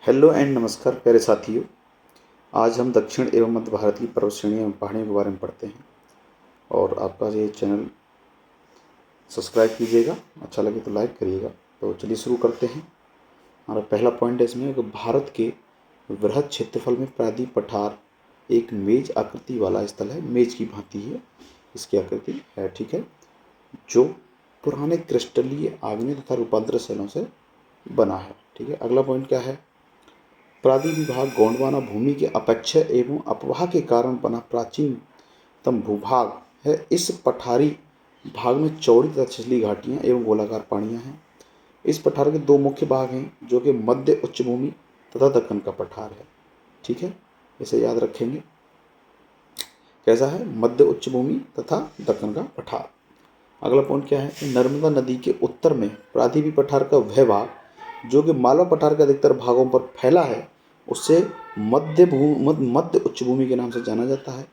Hello and नमस्कार प्यारे साथियों। आज हम दक्षिण एवं मध्य भारत की पर्वत श्रेणियों एवं पहाड़ियों के बारे में पढ़ते हैं और आपका ये चैनल सब्सक्राइब कीजिएगा, अच्छा लगे तो लाइक करिएगा। तो चलिए शुरू करते हैं। हमारा पहला पॉइंट है इसमें कि भारत के वृहद क्षेत्रफल में प्रायद्वीप पठार एक मेज आकृति वाला स्थल है। मेज की भांति है इसकी आकृति है, ठीक है, जो पुराने क्रिस्टलीय आग्नेय तथा रूपांतर शैलों से बना है, ठीक है। अगला पॉइंट क्या है? प्रायद्वीप विभाग गोंडवाना भूमि के अपक्षय एवं अपवाह के कारण बना प्राचीनतम भूभाग है। इस पठारी भाग में चौड़ी तथा छिछली घाटियां एवं गोलाकार पहाड़ियां हैं। इस पठार के दो मुख्य भाग हैं, जो कि मध्य उच्च भूमि तथा दक्कन का पठार है, ठीक है। इसे याद रखेंगे। कैसा है? मध्य उच्च भूमि तथा दक्कन का पठार। अगला पॉइंट क्या है? नर्मदा नदी के उत्तर में प्रायद्वीप पठार का वह भाग जो कि मालवा पठार के अधिकतर भागों पर फैला है, उससे मध्य उच्च भूमि के नाम से जाना जाता है।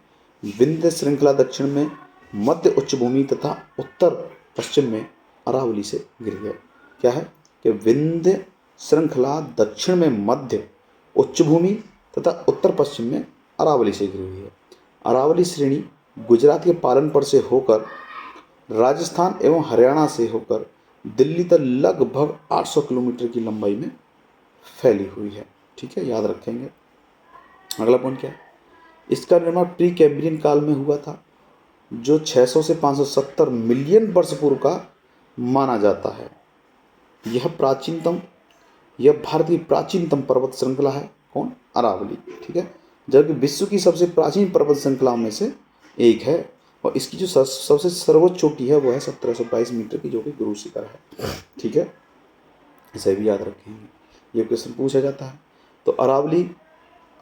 विंध्य श्रृंखला दक्षिण में मध्य उच्च भूमि तथा उत्तर पश्चिम में अरावली से घिरी है। क्या है कि विंध्य श्रृंखला दक्षिण में मध्य उच्च भूमि तथा उत्तर पश्चिम में अरावली से घिरी हुई है। अरावली श्रेणी गुजरात के पालनपुर से होकर राजस्थान एवं हरियाणा से होकर दिल्ली तक लगभग 800 किलोमीटर की लंबाई में फैली हुई है, ठीक है, याद रखेंगे। अगला पॉइंट क्या है? इसका निर्माण प्री कैम्ब्रियन काल में हुआ था, जो 600 से 570 मिलियन वर्ष पूर्व का माना जाता है। यह भारत की प्राचीनतम पर्वत श्रृंखला है। कौन? अरावली, ठीक है, जबकि विश्व की सबसे प्राचीन पर्वत श्रृंखलाओं में से एक है। और इसकी जो सबसे सर्वोच्च चोटी है वो है 1722 मीटर की, जो कि गुरु शिखर है, ठीक है। इसे भी याद रखेंगे, ये क्वेश्चन पूछा जाता है। तो अरावली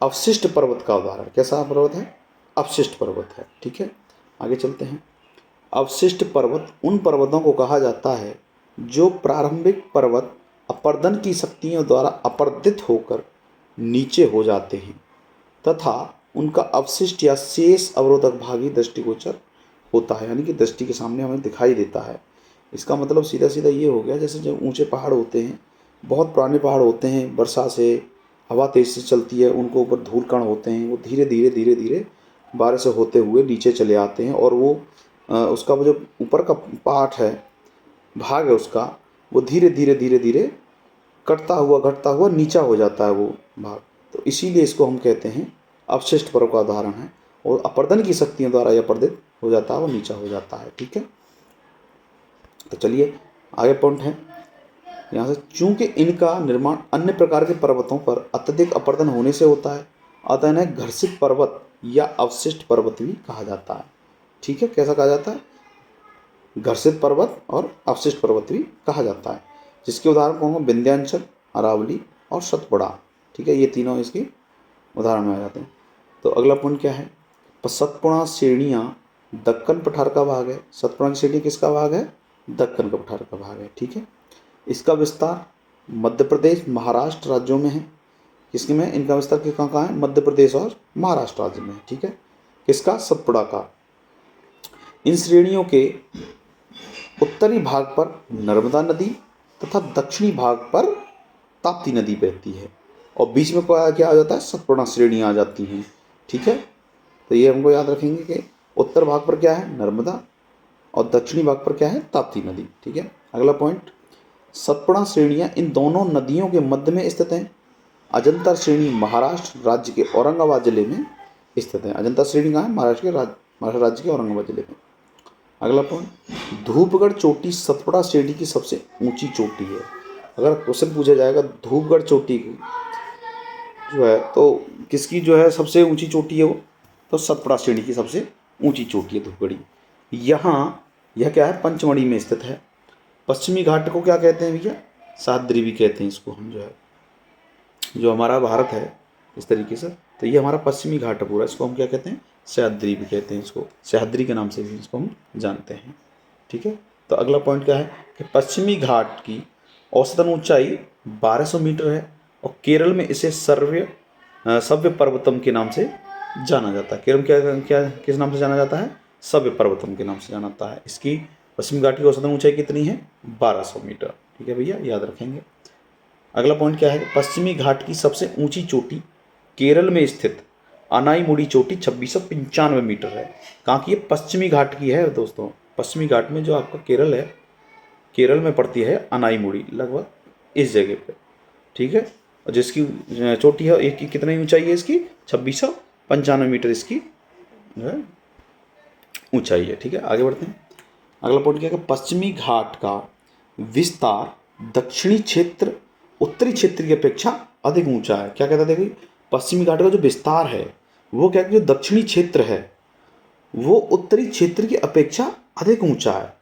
अवशिष्ट पर्वत का उदाहरण। कैसा पर्वत है? अवशिष्ट पर्वत है, ठीक है। आगे चलते हैं। अवशिष्ट पर्वत उन पर्वतों को कहा जाता है जो प्रारंभिक पर्वत अपर्दन की शक्तियों द्वारा अपर्दित होकर नीचे हो जाते हैं तथा उनका अवशिष्ट या शेष अवरोधक भाग ही दृष्टिगोचर होता है, यानी कि दृष्टि के सामने हमें दिखाई देता है। इसका मतलब सीधा सीधा ये हो गया, जैसे जब ऊंचे पहाड़ होते हैं, बहुत पुराने पहाड़ होते हैं, वर्षा से हवा तेज से चलती है, उनको ऊपर धूल कण होते हैं, वो धीरे धीरे धीरे धीरे बारिश से होते हुए नीचे चले आते हैं और वो उसका वो जो ऊपर का पार्ट है, भाग है उसका, वो धीरे धीरे धीरे धीरे कटता हुआ घटता हुआ नीचा हो जाता है वो भाग। तो इसीलिए इसको हम कहते हैं अवशिष्ट पर्व का उदाहरण है। और अपर्दन की शक्तियों द्वारा यह अपर्दित हो जाता है, वो नीचा हो जाता है, ठीक है। तो चलिए आगे पॉइंट है यहाँ से। चूंकि इनका निर्माण अन्य प्रकार के पर्वतों पर अत्यधिक अपर्दन होने से होता है, अतः इन्हें घर्षित पर्वत या अवशिष्ट पर्वत भी कहा जाता है, ठीक है। कैसा कहा जाता है? घर्षित पर्वत और अवशिष्ट पर्वत भी कहा जाता है, जिसके उदाहरण कौन? विंध्याचल, अरावली और सतपुड़ा, ठीक है। ये तीनों इसके उदाहरण में आ जाते हैं। तो अगला पॉइंट क्या है? सतपुड़ा श्रेणियाँ दक्कन पठार का भाग है। सतपुड़ा की श्रेणी किसका भाग है? दक्कन का पठार का भाग है, ठीक है। इसका विस्तार मध्य प्रदेश महाराष्ट्र राज्यों में है। किसके में? इनका विस्तार कहाँ कहाँ है? मध्य प्रदेश और महाराष्ट्र राज्य में है, ठीक है। किसका? सतपुड़ा का। इन श्रेणियों के उत्तरी भाग पर नर्मदा नदी तथा दक्षिणी भाग पर ताप्ती नदी बहती है और बीच में क्या आ जाता है? सतपुड़ा श्रेणी आ जाती हैं, ठीक है। तो ये हमको याद रखेंगे कि उत्तर भाग पर क्या है? नर्मदा, और दक्षिणी भाग पर क्या है? ताप्ती नदी, ठीक है। अगला पॉइंट, सतपुड़ा श्रेणियाँ इन दोनों नदियों के मध्य में स्थित हैं। अजंता श्रेणी महाराष्ट्र राज्य के औरंगाबाद जिले में स्थित है। अजंता श्रेणी कहाँ है? महाराष्ट्र राज्य के औरंगाबाद जिले में। अगला पॉइंट, धूपगढ़ चोटी सतपुड़ा श्रेणी की सबसे ऊंची चोटी है। अगर क्वेश्चन पूछा जाएगा धूपगढ़ चोटी की जो है, तो किसकी जो है सबसे ऊंची चोटी है वो? तो सतपुड़ा श्रेणी की सबसे ऊंची चोटी है धूपगढ़ी। यहाँ यह क्या है? पंचमढ़ी में स्थित है। पश्चिमी घाट को क्या कहते हैं भैया? सह्याद्री भी कहते हैं इसको हम, जो है जो हमारा भारत है इस तरीके से, तो ये हमारा पश्चिमी घाट है पूरा, इसको हम क्या कहते हैं? सह्याद्री भी कहते हैं इसको, सह्याद्री के नाम से भी इसको हम जानते हैं, ठीक है। तो अगला पॉइंट क्या है कि पश्चिमी घाट की औसतन ऊंचाई 1200 मीटर है और केरल में इसे सव्य पर्वतम के नाम से जाना जाता है। केरल क्या क्या किस नाम से जाना जाता है? सव्य पर्वतम के नाम से जाना जाता है। इसकी पश्चिमी घाट की औसतन ऊंचाई कितनी है? 1200 मीटर, ठीक है भैया, याद रखेंगे। अगला पॉइंट क्या है, पश्चिमी घाट की सबसे ऊंची चोटी केरल में स्थित अनाईमुड़ी चोटी 2695 मीटर है। कहाँ की है, पश्चिमी घाट की है दोस्तों। पश्चिमी घाट में जो आपका केरल है, केरल में पड़ती है अनाईमुड़ी, लगभग इस जगह पे, ठीक है। और जिसकी चोटी है एक की कितनी ऊंचाई है इसकी, 2695 मीटर इसकी जो है ऊंचाई है, ठीक है। आगे बढ़ते हैं। अगला पॉइंट क्या है, पश्चिमी घाट का विस्तार दक्षिणी क्षेत्र उत्तरी क्षेत्र की अपेक्षा अधिक ऊंचा है। क्या कहता है, देखिए पश्चिमी घाट का जो विस्तार है वो क्या है, जो दक्षिणी क्षेत्र है वो उत्तरी क्षेत्र की अपेक्षा अधिक ऊंचा है।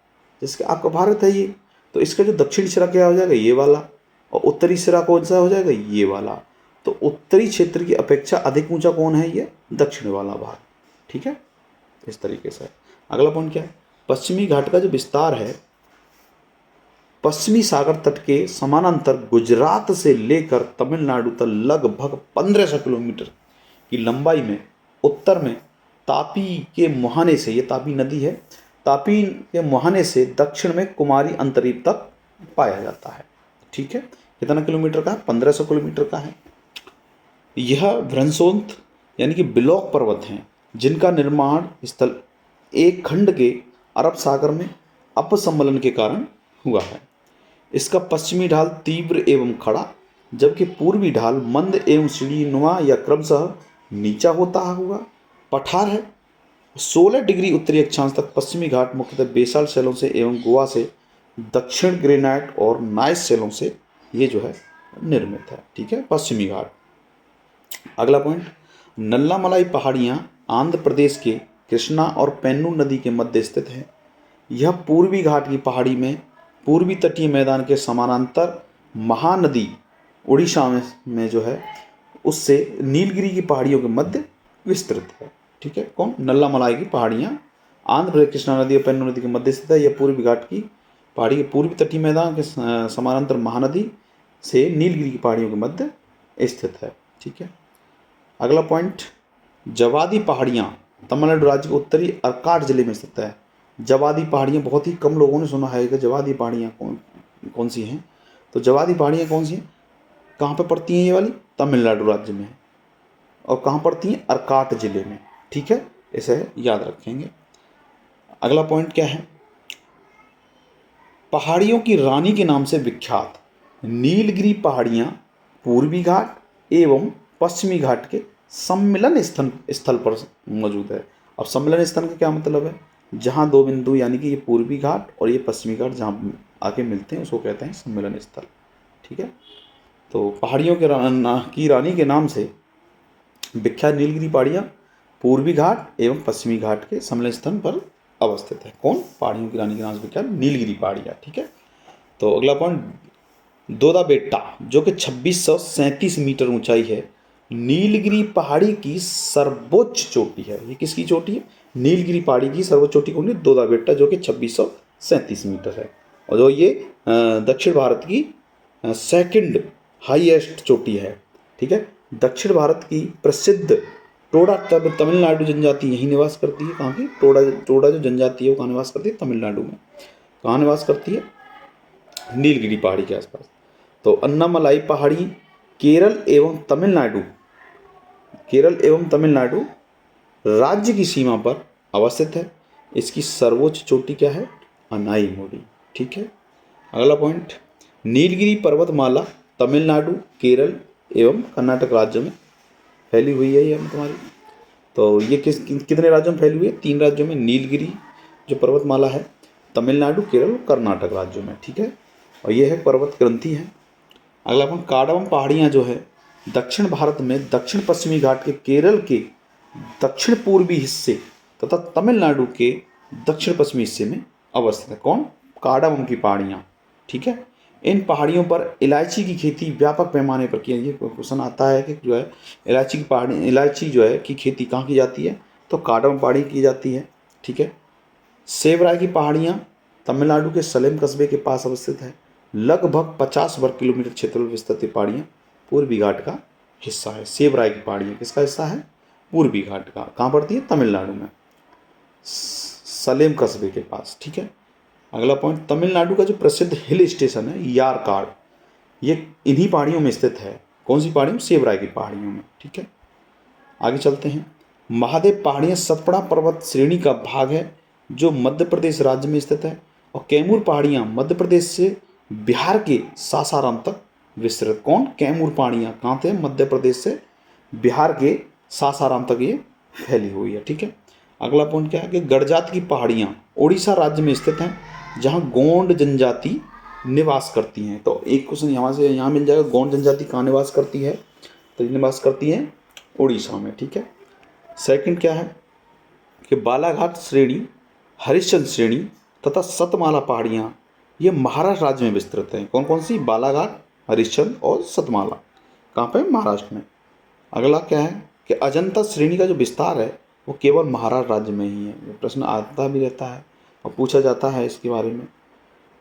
जिसके आपका भारत है ये, तो इसका जो दक्षिणी सिरा क्या हो जाएगा, ये वाला, और उत्तरी सिरा कौन सा हो जाएगा, ये वाला। तो उत्तरी क्षेत्र की अपेक्षा अधिक ऊंचा कौन है, ये दक्षिण वाला भाग, ठीक है, इस तरीके से। अगला पॉइंट क्या है, पश्चिमी घाट का जो विस्तार है पश्चिमी सागर तट के समानांतर गुजरात से लेकर तमिलनाडु तक लगभग 1500 किलोमीटर की लंबाई में उत्तर में तापी के मुहाने से, ये तापी नदी है, तापी के मुहाने से दक्षिण में कुमारी अंतरीप तक पाया जाता है, ठीक है। कितना किलोमीटर का है, 1500 किलोमीटर का है। यह भ्रंशोन्त यानी कि बिलॉक पर्वत हैं जिनका निर्माण स्थल एक खंड के अरब सागर में अपसम्मलन के कारण हुआ है। इसका पश्चिमी ढाल तीव्र एवं खड़ा, जबकि पूर्वी ढाल मंद एवं सीढ़ीनुमा या क्रमशः नीचा होता हुआ पठार है। 16 डिग्री उत्तरी अक्षांश तक पश्चिमी घाट मुख्यतः बेसाल्ट शैलों से एवं गोवा से दक्षिण ग्रेनाइट और नाइस शैलों से ये जो है निर्मित है, ठीक है, पश्चिमी घाट। अगला पॉइंट, नल्लामलाई पहाड़ियाँ आंध्र प्रदेश के कृष्णा और पेन्नू नदी के मध्य स्थित है। यह पूर्वी घाट की पहाड़ी में पूर्वी तटीय मैदान के समानांतर महानदी उड़ीसा में जो है उससे नीलगिरी की पहाड़ियों के मध्य विस्तृत है, ठीक है। कौन, नल्लामलाई की पहाड़ियाँ आंध्र प्रदेश कृष्णा नदी और पेन्नू नदी के मध्य स्थित है। यह पूर्वी घाट की पहाड़ी के पूर्वी तटीय मैदान के समानांतर महानदी से नीलगिरी की पहाड़ियों के मध्य स्थित है, ठीक है। अगला पॉइंट, जवादी पहाड़ियाँ तमिलनाडु राज्य के उत्तरी अर्काट जिले में स्थित है। जवादी पहाड़ियाँ बहुत ही कम लोगों ने सुना है कि जवादी पहाड़ियाँ कौन सी हैं, तो जवादी पहाड़ियाँ कौन सी हैं, कहाँ पे पड़ती हैं ये वाली, तमिलनाडु राज्य में, और कहाँ पड़ती हैं, अर्काट जिले में, ठीक है, इसे याद रखेंगे। अगला पॉइंट क्या है, पहाड़ियों की रानी के नाम से विख्यात नीलगिरी पहाड़ियाँ पूर्वी घाट एवं पश्चिमी घाट के सम्मिलन स्थल पर मौजूद है। अब सम्मिलन स्थल का क्या मतलब है, जहाँ दो बिंदु यानी कि ये पूर्वी घाट और ये पश्चिमी घाट जहाँ आके मिलते हैं उसको कहते हैं सम्मिलन स्थल, ठीक है। तो पहाड़ियों की रानी के नाम से विख्यात नीलगिरी पहाड़ियाँ पूर्वी घाट एवं पश्चिमी घाट के सम्मिलन स्थल पर अवस्थित है। कौन, पहाड़ियों की रानी के नाम से विख्यात नीलगिरी पहाड़ियाँ, ठीक है। तो अगला पॉइंट, दोदा बेट्टा जो कि 2637 मीटर ऊंचाई है, नीलगिरी पहाड़ी की सर्वोच्च चोटी है। ये किसकी चोटी है, नीलगिरी पहाड़ी की सर्वोच्च चोटी कौन है, दोदा बेट्टा, जो कि 2637 मीटर है, और जो ये दक्षिण भारत की सेकंड हाईएस्ट चोटी है, ठीक है। दक्षिण भारत की प्रसिद्ध टोडा तमिलनाडु जनजाति यहीं निवास करती है। कहाँ की, टोडा जो जनजाति है वो कहाँ निवास करती है, तमिलनाडु में। कहाँ निवास करती है, नीलगिरी पहाड़ी के आसपास। तो अन्नामलाई पहाड़ी केरल एवं तमिलनाडु राज्य की सीमा पर अवस्थित है। इसकी सर्वोच्च चोटी क्या है, अनाईमुड़ी, ठीक है। अगला पॉइंट, नीलगिरी पर्वतमाला तमिलनाडु, केरल एवं कर्नाटक राज्य में फैली हुई है ये तुम्हारी। तो ये कितने राज्यों में फैली हुई है, 3 राज्यों में नीलगिरी जो पर्वतमाला है, तमिलनाडु, केरल और कर्नाटक राज्यों में, ठीक है। और ये है पर्वत ग्रंथि है। अगला अपन, काडवम पहाड़ियाँ जो है दक्षिण भारत में दक्षिण पश्चिमी घाट के केरल के दक्षिण पूर्वी हिस्से तथा तमिलनाडु के दक्षिण पश्चिमी हिस्से में अवस्थित है। कौन, काडवम की पहाड़ियाँ, ठीक है। इन पहाड़ियों पर इलायची की खेती व्यापक पैमाने पर की। ये क्वेश्चन आता है कि जो है इलायची जो है की खेती कहाँ की जाती है, तो काडवम पहाड़ी की जाती है, ठीक है। सेवराय की पहाड़ियाँ तमिलनाडु के सलेम कस्बे के पास अवस्थित है। लगभग 50 वर्ग किलोमीटर क्षेत्र में विस्तृत पहाड़ियाँ पूर्वी घाट का हिस्सा है। सेवराय की पहाड़ियाँ किसका हिस्सा है, पूर्वी घाट का। कहाँ पड़ती है, तमिलनाडु में, सलेम कस्बे के पास, ठीक है। अगला पॉइंट, तमिलनाडु का जो प्रसिद्ध हिल स्टेशन है यारकाड, ये इन्हीं पहाड़ियों में स्थित है। कौन सी पहाड़ियों? सेवराय की पहाड़ियों में। ठीक है, आगे चलते हैं। महादेव पहाड़ियाँ सतपुड़ा पर्वत श्रेणी का भाग है जो मध्य प्रदेश राज्य में स्थित है। और कैमूर पहाड़ियाँ मध्य प्रदेश से बिहार के सासाराम तक विस्तृत। कौन? कैमूर पहाड़ियाँ कहाँ थे? मध्य प्रदेश से बिहार के सासाराम तक ये फैली हुई है। ठीक है, अगला पॉइंट क्या है कि गड़जात की पहाड़ियाँ उड़ीसा राज्य में स्थित हैं जहाँ गोंड जनजाति निवास करती हैं। तो एक क्वेश्चन यहाँ से यहाँ मिल जाएगा, गोंड जनजाति कहाँ निवास करती है? तो ये निवास करती है उड़ीसा में। ठीक है, सेकंड क्या है कि बालाघाट श्रेणी, हरिश्चंद्र श्रेणी तथा सतमाला पहाड़ियाँ ये महाराष्ट्र राज्य में विस्तृत हैं। कौन कौन सी? बालाघाट, हरिश्चंद्र और सतमाला। कहाँ पे? महाराष्ट्र में। अगला क्या है कि अजंता श्रेणी का जो विस्तार है वो केवल महाराष्ट्र राज्य में ही है। ये प्रश्न आता भी रहता है और पूछा जाता है इसके बारे में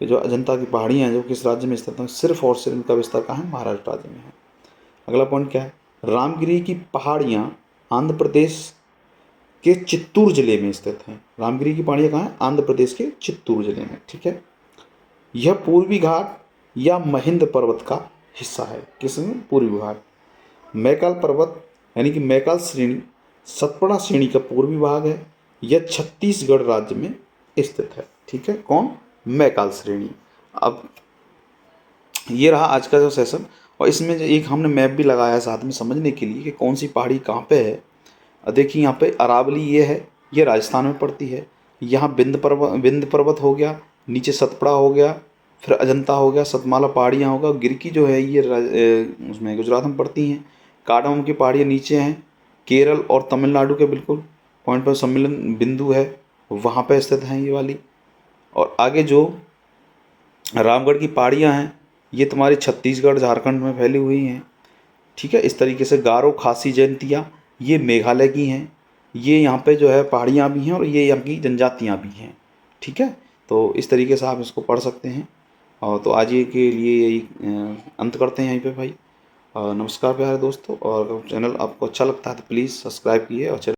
कि जो अजंता की पहाड़ियाँ हैं जो किस राज्य में स्थित हैं? सिर्फ और सिर्फ इनका विस्तार कहाँ है? महाराष्ट्र राज्य में है। अगला पॉइंट क्या है? रामगिरी की पहाड़ियाँ आंध्र प्रदेश के चित्तूर जिले में स्थित हैं। रामगिरी की पहाड़ियाँ कहाँ है? आंध्र प्रदेश के चित्तूर जिले में। ठीक है, यह पूर्वी घाट या महिंद पर्वत का हिस्सा है। किसमें? पूर्वी घाट। मैकाल पर्वत यानी कि मैकाल श्रेणी सतपुड़ा श्रेणी का पूर्वी भाग है। यह छत्तीसगढ़ राज्य में स्थित है। ठीक है, कौन? मैकाल श्रेणी। अब ये रहा आज का जो सेशन, और इसमें जो एक हमने मैप भी लगाया है साथ में समझने के लिए कि कौन सी पहाड़ी कहाँ पे है। देखिए यहाँ पे अरावली ये है, ये राजस्थान में पड़ती है। यहाँ विंध्य पर्वत हो गया, नीचे सतपुड़ा हो गया, फिर अजंता हो गया, सतमाला पहाड़ियाँ होगा। गिरकी जो है ये उसमें गुजरात में पड़ती हैं। कार्डमम की पहाड़ियाँ नीचे हैं, केरल और तमिलनाडु के बिल्कुल पॉइंट पर सम्मिलन बिंदु है, वहाँ पे स्थित हैं ये वाली। और आगे जो रामगढ़ की पहाड़ियाँ हैं ये तुम्हारी छत्तीसगढ़ झारखंड में फैली हुई हैं। ठीक है, इस तरीके से गारो खासी जयंतिया ये मेघालय की हैं। ये यहाँ पे जो है पहाड़ियाँ भी हैं और ये यहाँ की जनजातियाँ भी हैं। ठीक है, तो इस तरीके से आप इसको पढ़ सकते हैं। और तो आज ये के लिए यही अंत करते हैं यहीं पे भाई। नमस्कार प्यारे दोस्तों, और चैनल आपको अच्छा लगता है तो प्लीज़ सब्सक्राइब कीजिए और चैनल